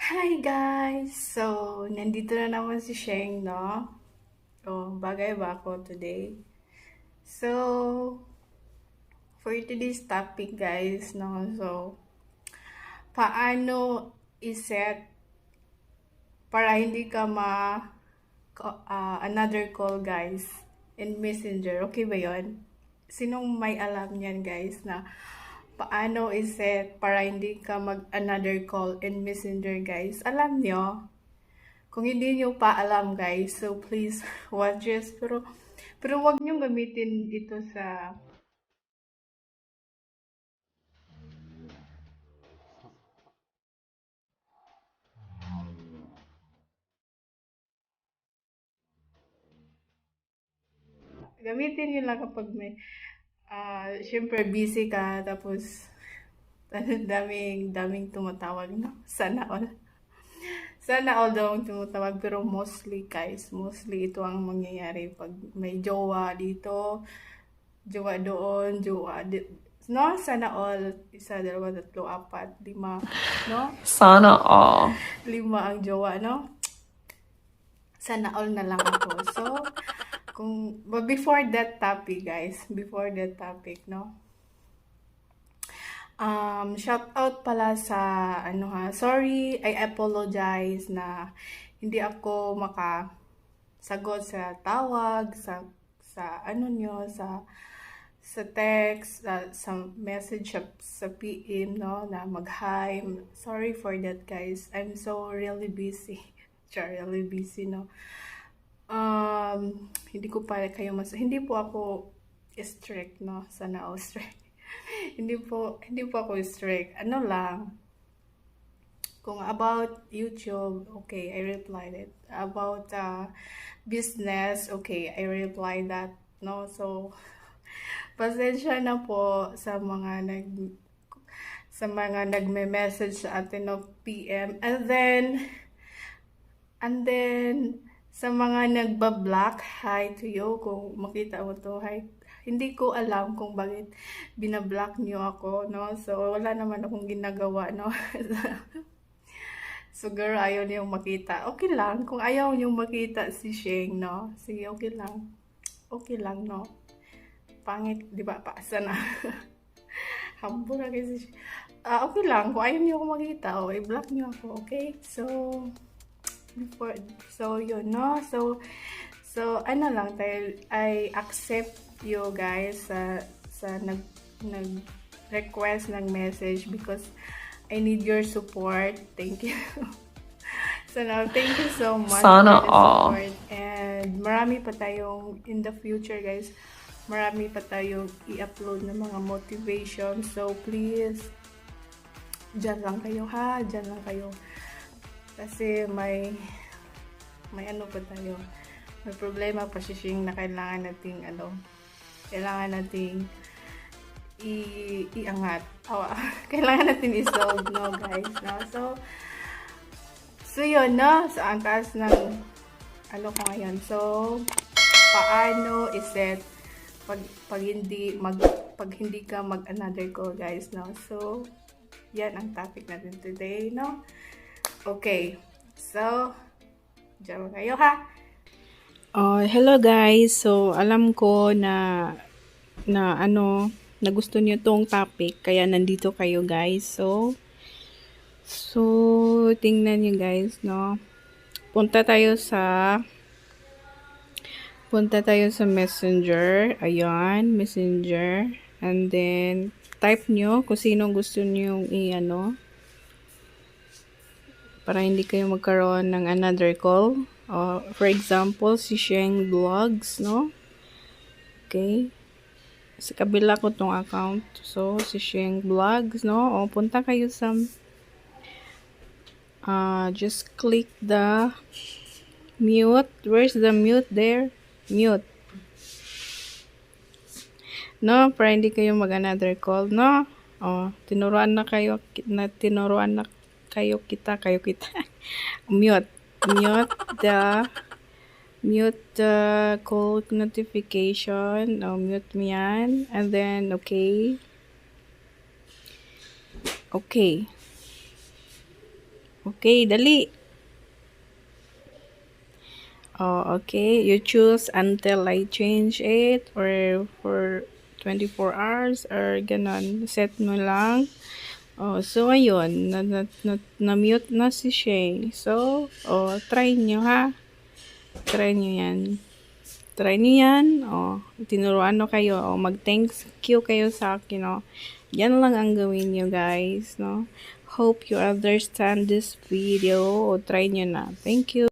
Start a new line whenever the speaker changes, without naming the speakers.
Hi guys! So, nandito na naman si Sheng, no? Oh, bagay ba ako today? So, for today's topic guys, no? So, paano iset para hindi ka another call guys in Messenger? Okay ba yon? Sinong may alam niyan guys na paano iset para hindi ka mag another call in Messenger guys? Alam nyo? Kung hindi nyo pa alam guys, so please watch this. Pero wag nyo gamitin ito sa, gamitin nyo lang kapag may, syempre busy ka, tapos, daming tumatawag, no? Sana all. Sana all daw ang tumatawag, pero mostly guys, mostly ito ang mangyayari pag may jowa dito, jowa doon, no? Sana all, isa, dalawa, tatlo, apat, lima, no?
Sana all.
Lima ang jowa, no? Sana all na lang ako. So, but before that topic, guys, no? Shout out pala sa, sorry, I apologize na hindi ako makasagot sa tawag, sa ano nyo, sa text, sa message sa PM, no, na mag-hi. Sorry for that, guys. I'm so really busy. Really busy, no. Hindi ko pa kayo hindi po ako strict, no. Sana all strict. hindi po ako strict. Ano lang, kung about YouTube, okay, I replied it. About business, okay, I replied that, no. So, pasensya na po sa mga nagme-message sa atin no PM, and then sa mga nagba-block, hi to you, kung makita mo to, hi. Hindi ko alam kung bakit binablock niyo ako, no? So, wala naman akong ginagawa, no? So, girl, ayaw niyong makita. Okay lang, kung ayaw niyong makita si Sheng, no? Sige, okay lang. Okay lang, no? Pangit, di ba? Paasa na. Hambo na kasi. Okay lang, kung ayaw niyo ako makita, i-block niyo ako, okay? So, yun, no? So, ano lang, dahil I accept you guys sa nag-request ng message because I need your support. Thank you. So now, thank you so much
Sana
for the
all.
support. And marami pa tayong, in the future guys, marami pa tayong i-upload na mga motivation. So please, dyan lang kayo ha, dyan lang kayo. Kasi may ano pa tayo, may problema pa sishing na kailangan nating iangat. Kailangan natin i-solve, no guys, no? So yun, no? So ang taas ng ano ko ngayon. So paano iset pag hindi ka mag another call guys, no? So yan ang topic natin today, no? Okay. So diyan kayo ha. Hello guys. So alam ko na na gusto niyo tong topic kaya nandito kayo guys. So tingnan niyo guys, no? Punta tayo sa Messenger. Ayan, Messenger. And then type nyo kung sino gusto niyo para hindi kayo magkaroon ng another call. For example, si Sheng Vlogs, no? Okay. Sa kabila ko tong account. So, si Sheng Vlogs, no? Punta kayo sa just click the mute. Where's the mute there? Mute. No, para hindi kayo mag another call, no? Tinuruan na kayo kita. Mute the call notification. Mute mo yan. And then, okay. Okay, dali. Oh, okay. You choose until I change it or for 24 hours or ganon. Set mo lang. Oh, so ayun, na-mute na si Shay. So, try nyo ha. Try nyo yan. Try nyo yan. Tinuruan no kayo. Mag-thank you kayo sa akin, no. Yan lang ang gawin nyo, guys, no. Hope you understand this video. Try nyo na. Thank you.